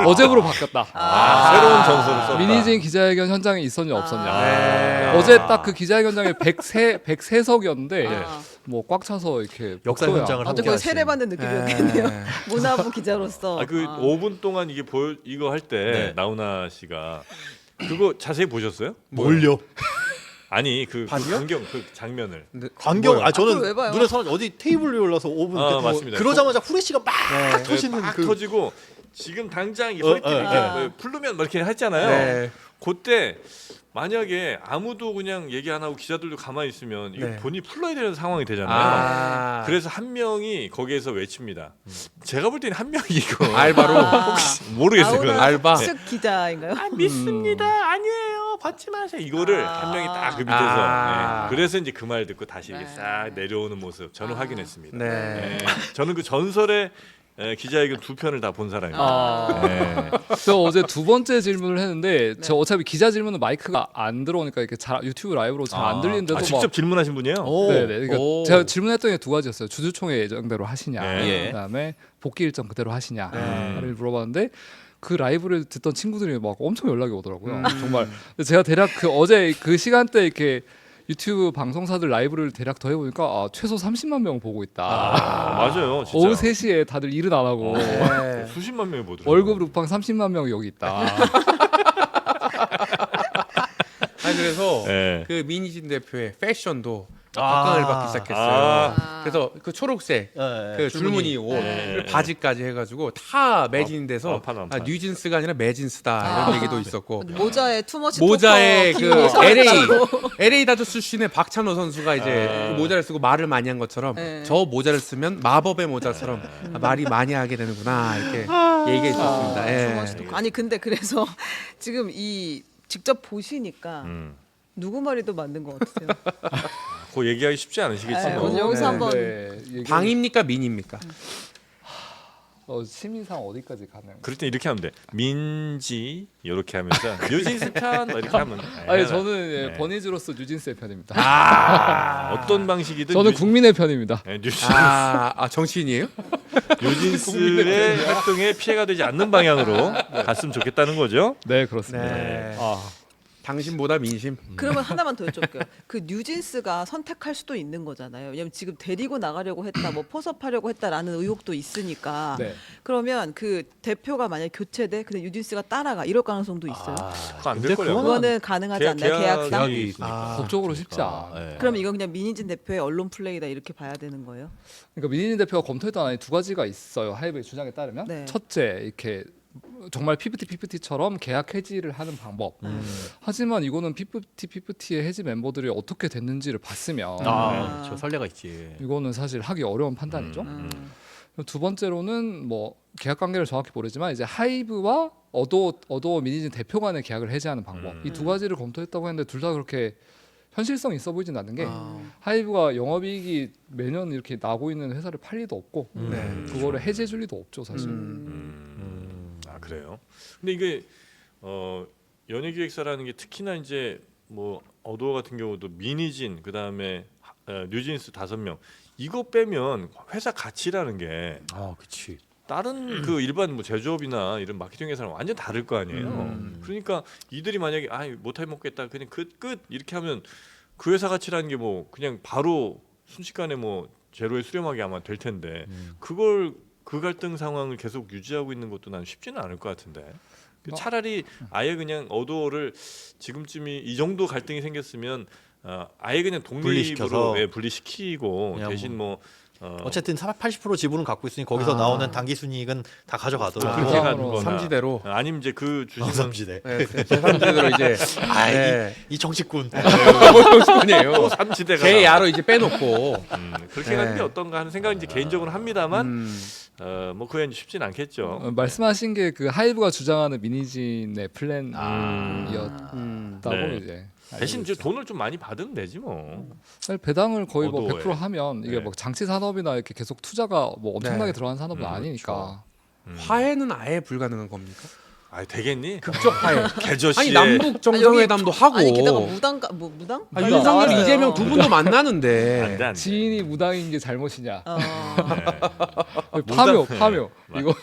어제부로 바뀌었다. 새로운 전설을 썼다. 미니진 기자회견 현장에 있었냐 없었냐. 네. 어제 딱 그 기자회견장에 103석이었는데 아. 뭐 꽉 차서 이렇게 역사 복도야. 현장을 아주 거의 세례받는 느낌이었겠네요. 네. 문화부 기자로서. 그 아. 5분 동안 이게 이거 할 때 네. 나훈아 씨가 그거 자세히 보셨어요? 뭘요? 아니 그 바지요? 광경 그 장면을. 광경. 아 그걸 왜 저는 봐요? 눈에 선 어디 테이블 위에 올라서 5분. 아, 맞습니다. 그러자마자 후레쉬가 막 네. 터지는 막 그. 터지고 지금 당장 이 소리팀 이렇게 아. 풀르면 막 이렇게 했잖아요. 네. 그때 만약에 아무도 그냥 얘기 안 하고 기자들도 가만히 있으면 이거 네. 본이 풀러야 되는 상황이 되잖아요. 아. 그래서 한 명이 거기에서 외칩니다. 제가 볼 때는 한 명이 이거 알바로. 모르겠어요. 그건. 알바. 측 기자인가요? 아, 믿습니다. 아니에요. 받지 마세요. 이거를 아. 한 명이 딱 그 밑에서. 아. 네. 그래서 이제 그 말 듣고 다시 이렇게 네. 싹 내려오는 모습 저는 아. 확인했습니다. 네. 네. 저는 그 전설의 기자회견 두 편을 다 본 사람입니다. 아. 네. 저 어제 두 번째 질문을 했는데 저 어차피 기자 질문은 마이크가 안 들어오니까 이렇게 잘 유튜브 라이브로 잘 안 들리는데도 아, 막 직접 질문하신 분이에요? 오. 네네. 그러니까 오. 제가 질문했던 게 두 가지였어요. 주주총회 예정대로 하시냐, 네. 그다음에 복귀 일정 그대로 하시냐를 네. 물어봤는데 그 라이브를 듣던 친구들이 막 엄청 연락이 오더라고요. 정말. 근데 제가 대략 그 어제 그 시간대 이렇게 유튜브 방송사들 라이브를 대략 더 해보니까 아, 최소 30만 명 보고 있다. 맞아요. 진짜. 오후 3시에 다들 일은 안 하고 네. 수십만 명이 보더라고요. 월급 루팡 30만 명이 여기 있다. 아니 그래서 네. 그 민희진 대표의 패션도 아. 각광을 받기 시작했어요. 아. 그래서 그 초록색 네, 그 줄무늬 옷 네. 바지까지 해가지고 다 매진돼서 완판, 완판. 뉴진스가 아니라 매진스다 아. 이런 얘기도 있었고 모자에 투머치 모자에 그 토커 LA 다저 출신의 박찬호 선수가 이제 아. 그 모자를 쓰고 말을 많이 한 것처럼 네. 저 모자를 쓰면 마법의 모자처럼 말이 많이 하게 되는구나 이렇게 얘기가 있었습니다. 예. 투머치 토커. 아니 근데 그래서 지금 이 직접 보시니까 누구 말이 더 맞는 것 같으세요? 그거 얘기하기 쉽지 않으시겠지만 네, 오늘 여기서 한번 방입니까 민입니까? 심의상 어디까지 가능? 그럴 때 이렇게 하면 돼. 민지 이렇게 하면서 뉴진스 편 이렇게 하면. 아니 저는 네. 버니즈로서 뉴진스의 편입니다. 어떤 방식이든 저는 국민의 편입니다. 뉴진스 아 정치인이에요? 뉴진스의 활동에 피해가 되지 않는 방향으로 갔으면 좋겠다는 거죠. 네 그렇습니다. 네. 아, 당신보다 민심. 그러면 하나만 더 여쭤볼게요. 그 뉴진스가 선택할 수도 있는 거잖아요. 왜냐면 지금 데리고 나가려고 했다, 뭐 포섭하려고 했다라는 의혹도 있으니까. 네. 그러면 그 대표가 만약 교체돼, 근데 뉴진스가 따라가 이럴 가능성도 있어요. 그거 안 근데 될 거예요. 그거는 가능하지 않나요? 계약상? 계약이 아. 법적으로 쉽지 않아. 네. 그럼 이건 그냥 민희진 대표의 언론 플레이다 이렇게 봐야 되는 거예요? 그러니까 민희진 대표가 검토했던 안에 두 가지가 있어요. 하이브의 주장에 따르면 네. 첫째 이렇게 정말 PPT처럼 계약 해지를 하는 방법. 하지만 이거는 PPT의 해지 멤버들이 어떻게 됐는지를 봤으면 저 선례가 있지. 이거는 사실 하기 어려운 판단이죠. 두 번째로는 뭐 계약 관계를 정확히 모르지만 이제 하이브와 어도어 민희진 대표 간의 계약을 해지하는 방법. 이 두 가지를 검토했다고 했는데 둘 다 그렇게 현실성 있어 보이진 않는 게 하이브가 영업이익이 매년 이렇게 나고 있는 회사를 팔 리도 없고 네. 그거를 해지해 줄 리도 없죠 사실. 아 그래요. 근데 이게 연예기획사라는 게 특히나 이제 뭐 어도어 같은 경우도 민희진 그다음에 뉴진스 5명 이거 빼면 회사 가치라는 게 그렇지. 다른 그 일반 뭐 제조업이나 이런 마케팅 회사랑 완전 다를 거 아니에요. 그러니까 이들이 만약에 못해 먹겠다 그냥 끝 이렇게 하면 그 회사 가치라는 게 뭐 그냥 바로 순식간에 뭐 제로에 수렴하게 아마 될 텐데 그걸 그 갈등 상황을 계속 유지하고 있는 것도 난 쉽지는 않을 것 같은데 차라리 아예 그냥 어도어를 지금쯤이 이 정도 갈등이 생겼으면 아예 그냥 독립으로 분리시켜서. 분리시키고 그냥 대신 뭐 어쨌든 80% 지분은 갖고 있으니 거기서 나오는 당기 순이익은 다 가져가더라도. 그렇게 아, 가는 거나 삼지대로. 아니면 이제 그 주식은 삼지대. 네, 제3지대로 이제 네. 이 정치꾼. 아니에요. 삼지대가 제 야로 이제 빼놓고 그렇게 가는 게 네. 어떤가 하는 생각은 이제 개인적으로 합니다만 뭐 그게 이제 쉽진 않겠죠. 말씀하신 게 그 하이브가 주장하는 민희진의 플랜이었다고 네. 이제 대신 이제 돈을 좀 많이 받으면 되지 뭐. 사실 배당을 거의 뭐 어도에. 100% 하면 이게 네. 뭐 장치 산업이나 이렇게 계속 투자가 뭐 엄청나게 네. 들어간 산업은 아니니까. 화해는 아예 불가능한 겁니까? 아 되겠니? 극적 화해. 개저씨에 아니 남북 정상회담도 하고. 아니 게다가 무당가 뭐 무당? 아, 윤석열 나왔어요. 이재명 두 분도 만나는데. 안 돼, 안 돼. 지인이 무당인 게 잘못이냐? 무당- 파묘. 네. 이거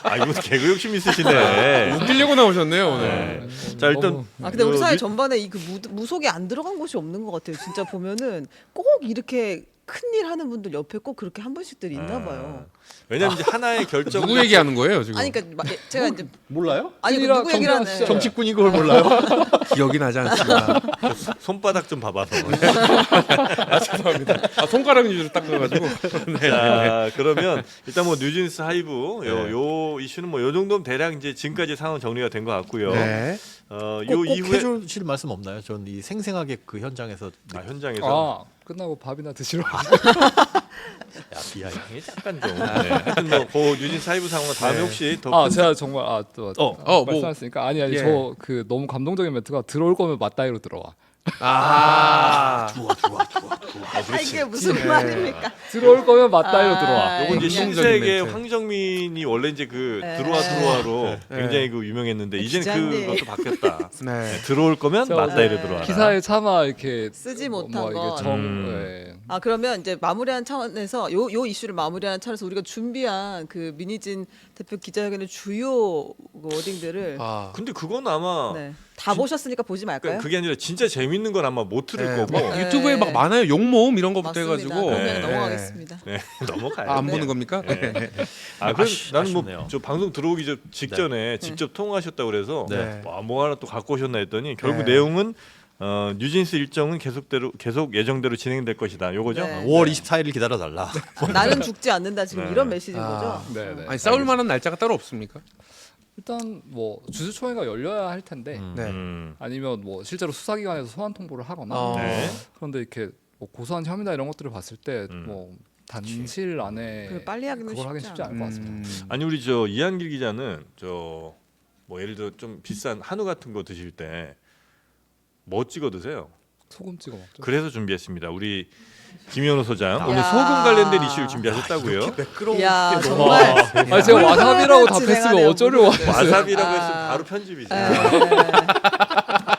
아 이분 개그 욕심 있으시네. 웃기려고 나오셨네요 오늘. 자 일단 너무- 아 근데 우리 그 사회 뉴- 전반에 이 그 무속에 안 들어간 곳이 없는 것 같아요. 진짜 보면은 꼭 이렇게 큰일 하는 분들 옆에 꼭 그렇게 한 분씩들 있나 봐요. 왜냐면 이제 하나의 결정 누구 얘기하는 거예요 지금? 아니 그러니까 제가 이제 몰라요? 아니 그 큰일이라 누구 얘기를 하네. 정리하시죠. 정치꾼이 그걸 몰라요? 기억이 나지 않습니다. 손바닥 좀 봐봐서. 아, 죄송합니다. 아, 손가락 위주로 닦아가지고. 자 그러면 일단 뭐 뉴진스 하이브 네. 요 이슈는 뭐 요 정도면 대략 이제 지금까지 상황 정리가 된 것 같고요. 네. 요 꼭 이후에 해주실 말씀 없나요? 전 이 생생하게 그 현장에서 현장에서 끝나고 밥이나 드시러 야 비하 향이 약간 좀. 네. 하여튼 뭐그 뉴진스 하이브 상황은 다음에 네. 혹시 더 제가 정말 뭐. 말씀하셨으니까 아니 예. 저 그 너무 감동적인 멘트가 들어올 거면 맞다이로 들어와. 아. 아 이게 무슨 네. 말입니까? 들어올 거면 맞다이로 아, 들어와. 요건 이제 그냥- 신세계 멘트. 황정민이 원래 이제 그 네. 들어와로 네. 굉장히 그 유명했는데 이제는 기자님. 그것도 바뀌었다. 네. 네, 들어올 거면 저- 맞다이로 네. 들어와라. 기사에 차마 이렇게 쓰지 뭐 못한 이게 건. 예. 아 그러면 이제 마무리하는 차원에서 요 이슈를 마무리하는 차원에서 우리가 준비한 그 민희진 대표 기자회견의 주요 그 워딩들을 아. 근데 그건 아마 네. 다 보셨으니까 보지 말까요? 그러니까 그게 아니라 진짜 재밌는 건 아마 못 들을 네, 거고 뭐 유튜브에 막 많아요. 욕모음 이런 거부터 맞습니다. 해가지고. 그러면 네. 넘어가겠습니다. 네, 넘어가요. 아, 안 네. 보는 겁니까? 네. 아, 그럼 나는 아쉽네요. 뭐 저 방송 들어오기 직전에 직접 통화하셨다고 그래서 네. 와, 뭐 하나 또 갖고 오셨나 했더니 결국 네. 내용은 뉴진스 일정은 계속 예정대로 진행될 것이다. 요거죠? 네. 5월 24일을 기다려 달라. 나는 죽지 않는다 지금 네. 이런 메시지인 아. 거죠. 네네. 아니 싸울 만한 날짜가 따로 없습니까? 일단 뭐 주주총회가 열려야 할 텐데 네. 아니면 뭐 실제로 수사기관에서 소환 통보를 하거나 어. 네. 그런데 이렇게 뭐 고소한 혐의나 이런 것들을 봤을 때 뭐 단실 안에 그걸 빨리 하기는 그걸 하긴 쉽지 쉽지 않을 것 같습니다. 아니 우리 저 이한길 기자는 저 뭐 예를 들어 좀 비싼 한우 같은 거 드실 때 뭐 찍어 드세요? 소금 찍어 먹죠. 그래서 준비했습니다. 우리 김현우 소장 오늘 야. 소금 관련된 이슈를 준비하셨다고요? 야 정말 아 제가 와사비라고 답했으면 진행하네요. 어쩌려고 와사비라고 아. 했으면 바로 편집이지. 에.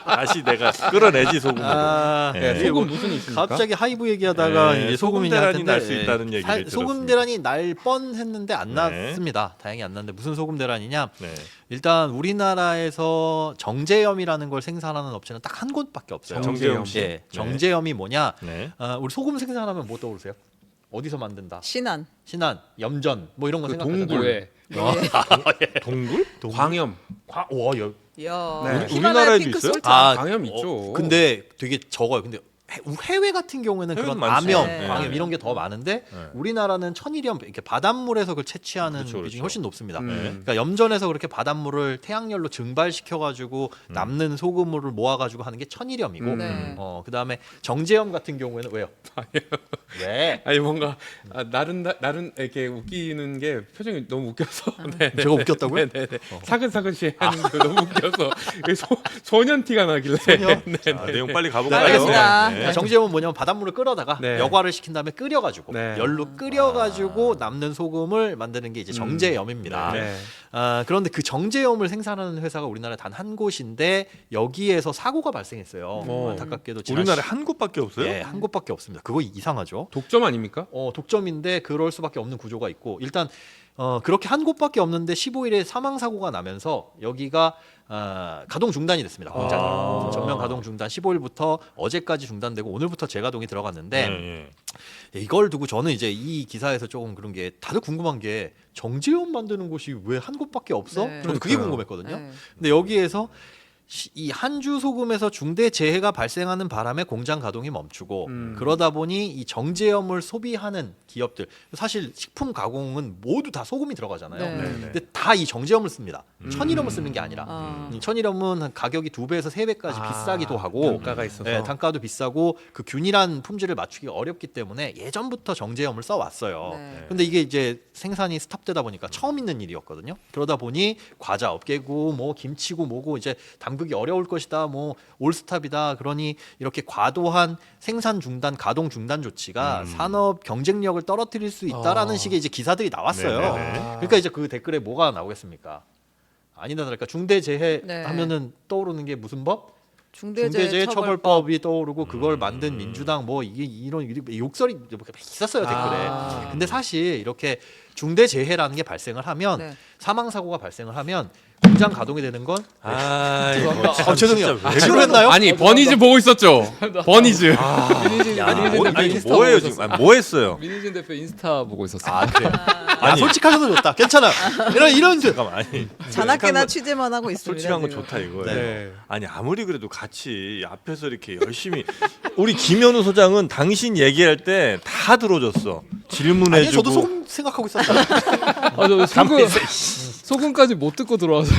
다시 내가 끌어내지 소금을. 아, 네. 네. 소금 무슨 있습니까? 갑자기 하이브 얘기하다가 네, 이제 소금 소금 대란이 얘기할 날 수 텐데, 있다는 얘기를 소금 들었습니다. 대란이 날 뻔했는데 안 네. 났습니다. 다행히 안 났는데 무슨 소금 대란이냐? 네. 일단 우리나라에서 정제염이라는 걸 생산하는 업체는 딱 한 곳밖에 없어요. 정제염 씨. 예, 정제염이 뭐냐? 네. 우리 소금 생산하면 뭐 떠오르세요? 어디서 만든다? 신안 신안, 염전, 뭐 이런 거 그 생각하잖아요. 동굴. 왜? 동굴? 광염. 와, 야 네. 히말라야 우리나라에도 핑크 있어요? 솔트 광염 있죠. 근데 되게 적어요. 근데 해외 같은 경우에는 해외는 그런 많죠. 암염, 네. 광염 이런 게 더 많은데 우리나라는 천일염 이렇게 바닷물에서 그걸 채취하는 그렇죠, 비중이 그렇죠. 훨씬 높습니다. 음. 그러니까 염전에서 그렇게 바닷물을 태양열로 증발시켜 가지고 남는 소금물을 모아 가지고 하는 게 천일염이고 네. 그다음에 정제염 같은 경우에는 왜요? 왜? 아니 뭔가 나른 이렇게 웃기는 게 표정이 너무 웃겨서. 네. 제가 웃겼다고요? 네네네. 사근사근씩 하는 거 너무 웃겨서 소년 티가 나길래. 소년? 네. 자, 내용 빨리 가볼까요? 알겠습니다. 네. 그러니까 정제염은 뭐냐면 바닷물을 끌어다가 네. 여과를 시킨 다음에 끓여가지고 네. 열로 끓여가지고 남는 소금을 만드는 게 이제 정제염입니다. 네. 그런데 그 정제염을 생산하는 회사가 우리나라에 단 한 곳인데 여기에서 사고가 발생했어요. 오. 안타깝게도 지난 우리나라에 한 곳밖에 없어요? 예, 한 곳밖에 없습니다. 그거 이상하죠. 독점 아닙니까? 독점인데 그럴 수밖에 없는 구조가 있고 일단 그렇게 한 곳밖에 없는데 15일에 사망 사고가 나면서 여기가 가동 중단이 됐습니다. 공장이 아. 전면 가동 중단 15일부터 어제까지 중단되고 오늘부터 재가동이 들어갔는데 네. 이걸 두고 저는 이제 이 기사에서 조금 그런 게 다들 궁금한 게 정제염 만드는 곳이 왜 한 곳밖에 없어? 네. 저는 그게 그러니까요. 궁금했거든요. 네. 근데 여기에서 이 한주 소금에서 중대 재해가 발생하는 바람에 공장 가동이 멈추고 그러다 보니 이 정제염을 소비하는 기업들 사실 식품 가공은 모두 다 소금이 들어가잖아요. 네. 근데 다 이 정제염을 씁니다. 천일염을 쓰는 게 아니라 아. 천일염은 가격이 2배에서 3배까지 비싸기도 하고 단가가 있어서. 네, 단가도 비싸고 그 균일한 품질을 맞추기가 어렵기 때문에 예전부터 정제염을 써왔어요. 네. 근데 이게 이제 생산이 스탑되다 보니까 처음 있는 일이었거든요. 그러다 보니 과자 업계고 뭐 김치고 뭐고 이제 잠그기 어려울 것이다. 뭐 올스탑이다. 그러니 이렇게 과도한 생산 중단, 가동 중단 조치가 산업 경쟁력을 떨어뜨릴 수 있다라는 식의 이제 기사들이 나왔어요. 네네네. 그러니까 이제 그 댓글에 뭐가 나오겠습니까? 아니다 다를까 중대재해 네. 하면은 떠오르는 게 무슨 법? 중대재해처벌법. 중대재해처벌법이 떠오르고 그걸 만든 민주당 뭐 이게 이런 욕설이 있었어요 댓글에. 근데 사실 이렇게 중대재해라는 게 발생을 하면 네. 사망 사고가 발생을 하면 공장 가동이 되는 건 죄송해요. 지루했나요? 아니 버니즈 보고 있었죠. 버니즈. 민희진 아니 인스타 뭐예요 보고 지금? 있었어요. 뭐 했어요? 민희진 대표 인스타 보고 있었어요. 아 그래요. 아 솔직하셔서 좋다. 괜찮아. 이런 잠깐만 아니 자나깨나 취재만 하고 있습니다. 솔직한 거 지금. 좋다 이거예요. 네. 아니 아무리 그래도 같이 앞에서 이렇게 열심히 우리 김현우 소장은 당신 얘기할 때 다 들어줬어. 질문해주고. 아니 저도 소금 생각하고 있었어요. 저 소금까지 못 듣고 들어와서.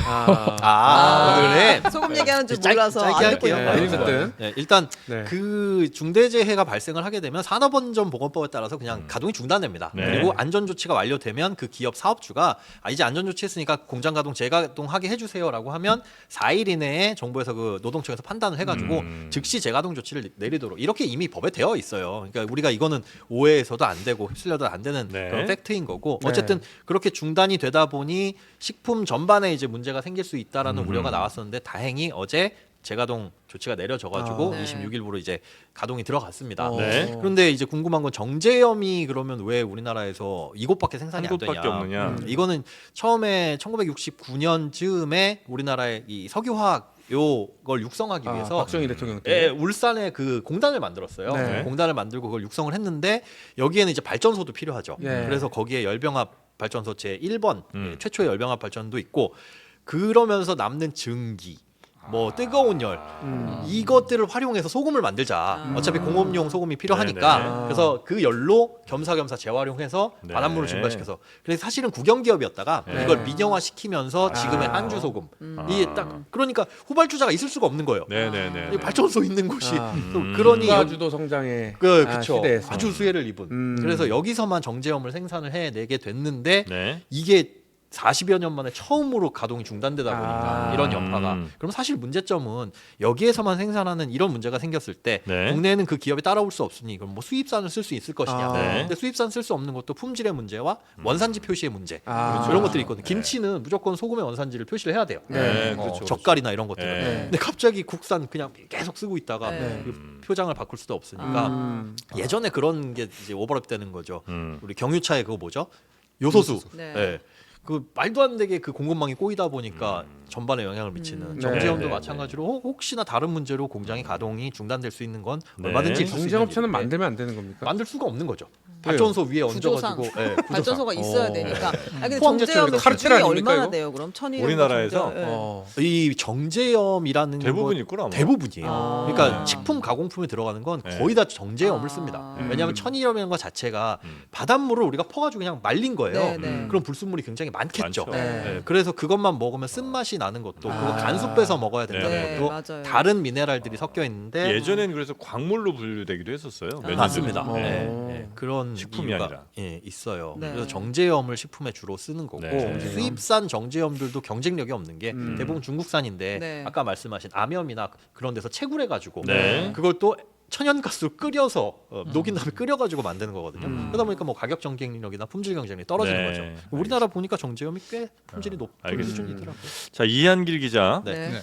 오늘은 소금 얘기하는 줄 짧- 몰라서 짧게 안 듣고 할게요. 있는 거예요. 어쨌든. 네, 일단 네. 그 중대재해가 발생을 하게 되면 산업안전보건법에 따라서 그냥 가동이 중단됩니다. 네. 그리고 안전조치가 완료되면 그 기업 사업주가 이제 안전조치했으니까 공장 가동 재가동하게 해주세요라고 하면 4일 이내에 정부에서 그 노동청에서 판단을 해가지고 즉시 재가동 조치를 내리도록 이렇게 이미 법에 되어 있어요. 그러니까 우리가 이거는 오해해서도 안 되고 휩쓸려도 안 되는 네. 그런 팩트인 거고 네. 어쨌든 그렇게 중단이 되다 보니 식품 전반에 이제 문제가 생길 수 있다라는 우려가 나왔었는데 다행히 어제 재가동 조치가 내려져가지고 네. 26일부로 이제 가동이 들어갔습니다. 네. 그런데 이제 궁금한 건 정제염이 그러면 왜 우리나라에서 이곳밖에 생산이 한 안 되냐? 곳밖에 없느냐? 이거는 처음에 1969년쯤에 우리나라의 이 석유화학 요걸 육성하기 위해서 박정희 대통령 때. 예, 울산에 그 공단을 만들었어요. 네. 공단을 만들고 그걸 육성을 했는데 여기에는 이제 발전소도 필요하죠. 예. 그래서 거기에 열병합 발전소 제 1번 음. 최초의 열병합 발전도 있고 그러면서 남는 증기 뭐 뜨거운 열 이것들을 활용해서 소금을 만들자. 어차피 공업용 소금이 필요하니까 네네. 그래서 그 열로 겸사겸사 재활용해서 네. 바닷물을 증발시켜서 그래서 사실은 국영 기업이었다가 네. 이걸 민영화시키면서 지금의 한주 소금 이게 딱 그러니까 후발주자가 있을 수가 없는 거예요. 네네네. 이 발전소 있는 곳이 아. 또 그러니 여기 국가주도 성장의 그쵸 시대에서. 아주 수혜를 입은 그래서 여기서만 정제염을 생산을 해내게 됐는데 네. 이게 40여 년 만에 처음으로 가동이 중단되다 보니까 아. 이런 여파가 그럼 사실 문제점은 여기에서만 생산하는 이런 문제가 생겼을 때 네. 국내에는 그 기업이 따라올 수 없으니 그럼 뭐 수입산을 쓸 수 있을 것이냐 네. 근데 수입산 쓸 수 없는 것도 품질의 문제와 원산지 표시의 문제 아. 이런 것들이 있거든요 김치는 무조건 소금의 원산지를 표시를 해야 돼요 네, 어, 그렇죠. 젓갈이나 이런 것들은 네. 근데 갑자기 국산 그냥 계속 쓰고 있다가 네. 그 표장을 바꿀 수도 없으니까 예전에 그런 게 이제 오버랩 되는 거죠 우리 경유차에 그거 뭐죠 요소수 네. 예. 그 말도 안 되게 그 공급망이 꼬이다 보니까 전반에 영향을 미치는 정제염도 네, 마찬가지로 혹시나 다른 문제로 공장이 가동이 중단될 수 있는 건 네. 얼마든지 있을 수 있는 정제업체는 일인데 만들면 안 되는 겁니까? 만들 수가 없는 거죠. 발전소 위에 구조상. 얹어가지고 예, 발전소가 구조상. 있어야 되니까. 아 근데 포항제철 정제염의 카르텔 기준이 아닙니까, 얼마나 이거? 돼요? 그럼 천일 우리나라에서? 이 정제염이라는 대부분 것 있구나. 아마. 대부분이에요. 아. 그러니까 식품 가공품에 들어가는 건 네. 거의 다 정제염을 아. 씁니다. 왜냐하면 천일염이라는 것 자체가 바닷물을 우리가 퍼가지고 그냥 말린 거예요. 네, 네. 그럼 불순물이 굉장히 많겠죠. 많죠. 네. 네, 그래서 그것만 먹으면 쓴맛이 나는 것도 그거 간수 빼서 먹어야 된다는 네, 것도 맞아요. 다른 미네랄들이 섞여 있는데 예전에는 그래서 광물로 분류되기도 했었어요. 몇 년 맞습니다. 전에. 네, 어. 네, 그런 식품이 이유가, 아니라. 예, 있어요. 네. 그래서 정제염을 식품에 주로 쓰는 거고 네, 정제염. 수입산 정제염들도 경쟁력이 없는 게 대부분 중국산인데 네. 아까 말씀하신 암염이나 그런 데서 채굴해 가지고 네. 그걸 또 천연가스로 끓여서 녹인 다음에 끓여가지고 만드는 거거든요. 그러다 보니까 뭐 가격 경쟁력이나 품질 경쟁력이 떨어지는 네. 거죠. 우리나라 보니까 정제염이 꽤 품질이 높은 알겠습니다. 수준이더라고요. 자 이한길 기자 네. 네. 네.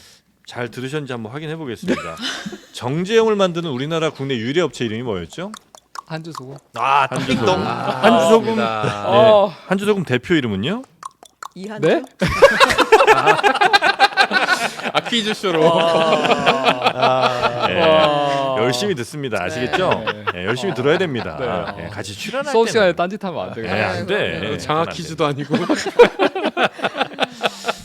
잘 들으셨는지 한번 확인해 보겠습니다. 정제염을 만드는 우리나라 국내 유래 업체 이름이 뭐였죠? 한주 소금. 아, 띵동. 한주소금. 아, 네. 한주소금 대표 이름은요? 이한주? 네? 아 퀴즈쇼로. 네. 열심히 듣습니다. 아시겠죠? 네. 네, 열심히 들어야 됩니다. 네. 네, 같이 출연할 수업 때는 시간에 딴짓하면 안 네, 되겠네. 안 돼. 장학 그건 안 퀴즈도 아니고.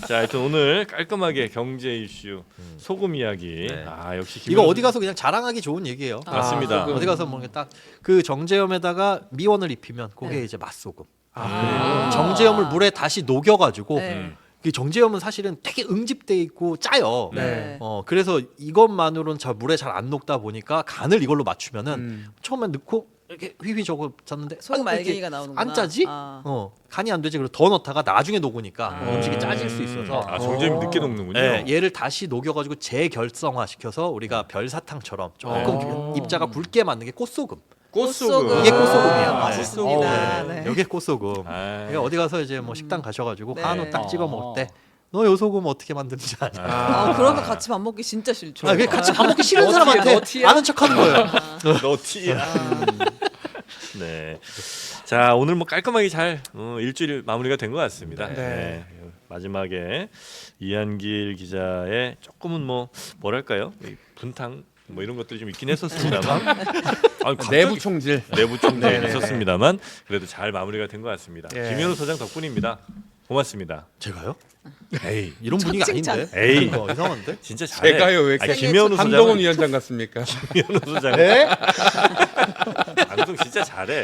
자, 하여튼 오늘 깔끔하게 경제 이슈, 소금 이야기. 네. 아, 역시 이거 김현우 어디 가서 그냥 자랑하기 좋은 얘기예요. 맞습니다. 어디 가서 뭐 딱 그 정제염에다가 미원을 입히면 그게 네. 이제 맛소금. 아, 정제염을 물에 다시 녹여가지고 네. 그 정제염은 사실은 되게 응집돼 있고 짜요. 네. 그래서 이것만으로는 잘 물에 잘 안 녹다 보니까 간을 이걸로 맞추면은 처음에 넣고 이렇게 휘휘 적었는데 소금 알갱이가 나오는구나. 안 짜지? 아. 간이 안 되지. 그리고 더 넣다가 나중에 녹으니까 아. 음식이 짜질 수 있어서 아, 정제미 늦게 녹는군요. 네, 얘를 다시 녹여가지고 재결성화 시켜서 우리가 별사탕처럼 조금 입자가 굵게 만든 게 꽃소금. 꽃소금. 이게 꽃소금이에요. 맛있습니다. 네. 네. 이게 꽃소금. 아. 그러니까 어디 가서 이제 뭐 식당 가셔가지고 네. 한우 딱 찍어 먹을 때 너 요 소금 어떻게 만드는지 아냐? 아, 그러면 같이 밥 먹기 진짜 싫죠. 그게 같이 밥 먹기 싫은 사람한테 아는 척하는 거예요. 너티야. 네. 자, 오늘 뭐 깔끔하게 잘 일주일 마무리가 된 것 같습니다. 네. 마지막에 이한길 기자의 조금은 뭐랄까요? 이 분탕 뭐 이런 것들이 좀 있긴 했었습니다만 아니, 갑자기 내부 총질. 내부 총질 네네. 있었습니다만 그래도 잘 마무리가 된 것 같습니다. 예. 김현우 소장 덕분입니다. 고맙습니다. 제가요? 에이, 이런 분위기 첫 칭찬. 아닌데? 에이. 이상한데? 진짜 잘해. 제가요 왜 이렇게 아니, 김현우 한동훈 소장, 위원장 같습니까? 김현우 소장. 네? 방송 진짜 잘해.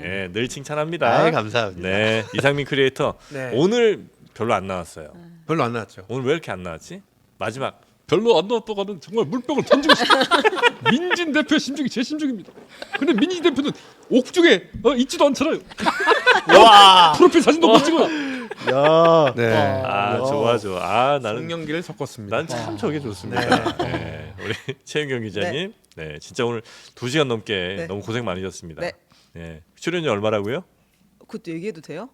예, 늘 칭찬합니다. 아, 감사합니다. 네, 이상민 크리에이터 네. 오늘 별로 안 나왔어요. 별로 안 나왔죠. 오늘 왜 이렇게 안 나왔지? 마지막 별로 안 나왔다가는 정말 물병을 던지고 싶어. 민진 대표의 심정이 제 심정입니다. 근데 민진 대표는 옥중에 있지도 않잖아요. 와. 프로필 사진도 못 찍어. 야. 네. 아 좋아. 아 나는 송영기를 섞었습니다. 난 참 저게 좋습니다. 네. 우리 최윤경 기자님, 네. 진짜 오늘 2시간 넘게 네. 너무 고생 많으셨습니다. 네. 네. 출연료 얼마라고요? 그것도 얘기해도 돼요?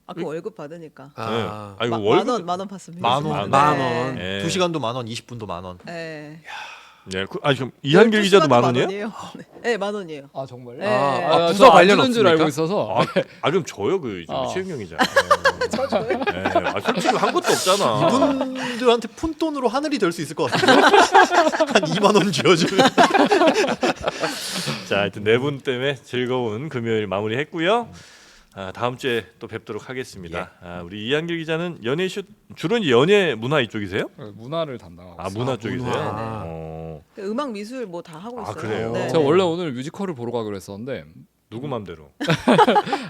아까 월급 받으니까. 아, 아 이거 만 월급 원, 만원 받습니다. 만 원. 만 원. 네. 2시간도 만 원, 20분도 만 원. 네. 네. 그럼 이한길 기자도 만 원이에요? 네, 만 원이에요. 아 정말요? 네. 아, 저 부서 안 관련 주는 줄 없습니까? 알고 있어서. 그럼 줘요 그 최윤경 기자. 저요? 네. 아, 솔직히 한 것도 없잖아. 이분들한테 푼돈으로 하늘이 될 수 있을 것 같아요. 한 2만 원 쥐어주면. 자, 하여튼 네 분 때문에 즐거운 금요일 마무리했고요. 다음 주에 또 뵙도록 하겠습니다. 우리 이한길 기자는 연예 이슈 주로 이제 연예 문화 이쪽이세요? 문화를 담당하고 있어요. 문화 쪽이세요? 문화. 음악, 미술 뭐 다 하고 아, 있어요. 그래요? 네. 제가 원래 오늘 뮤지컬을 보러 가기로 했었는데 누구 맘대로?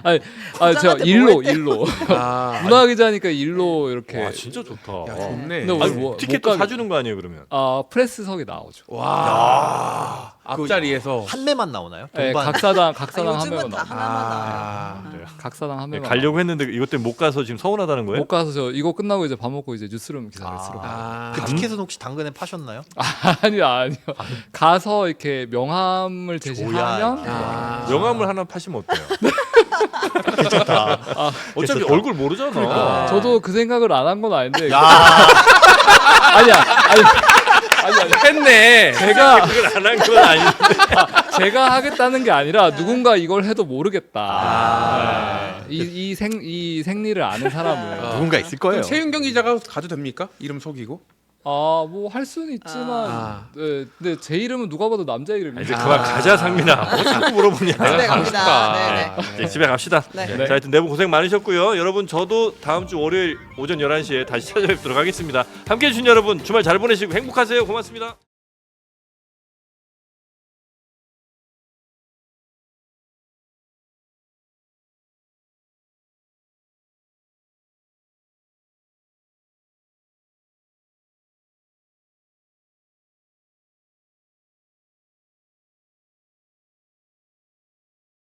아니 제가 부장한테 일로 뭐 아, 문화 기자니까 일로 이렇게 와 진짜 좋다. 야, 좋네. 근데 오늘 아니, 뭐- 티켓도 못 가게- 사주는 거 아니에요 그러면? 프레스석이 나오죠. 와. 앞자리에서 한 매만 나오나요? 네, 동반. 각사당 아, 한 요즘은 명은 다 나와요. 하나만 나와요. 아, 그래요? 각사당 한 네, 명은 가려고 했는데 이것 때문에 못 가서 지금 서운하다는 거예요? 못 가서 저 이거 끝나고 이제 밥 먹고 이제 뉴스룸 기사를 쓰러 가요. 아, 그 티켓은 혹시 당근에 파셨나요? 아니요. 가서 이렇게 명함을 제시하면 아. 명함을 하나 파시면 어때요? 괜찮다. 어차피 얼굴 모르잖아. 그러니까 저도 그 생각을 안 한 건 아닌데 야. 아니야. 아니 했네. 제가 그걸 안 한 건 아닌데. 제가 하겠다는 게 아니라 누군가 이걸 해도 모르겠다. 이 생리를 아는 사람을 누군가 있을 거예요. 그럼 최윤경 기자가 가도 됩니까? 이름 속이고? 뭐 할 수는 있지만 아. 네, 근데 제 이름은 누가 봐도 남자 이름이에요. 이제 그만 가자 상민아. 뭐 자꾸 물어보냐. 집에 갑니다. 네, 네. 이제 집에 갑시다. 네. 자, 하여튼 네 분 고생 많으셨고요. 여러분 저도 다음 주 월요일 오전 11시에 다시 찾아뵙도록 하겠습니다. 함께해 주신 여러분 주말 잘 보내시고 행복하세요. 고맙습니다.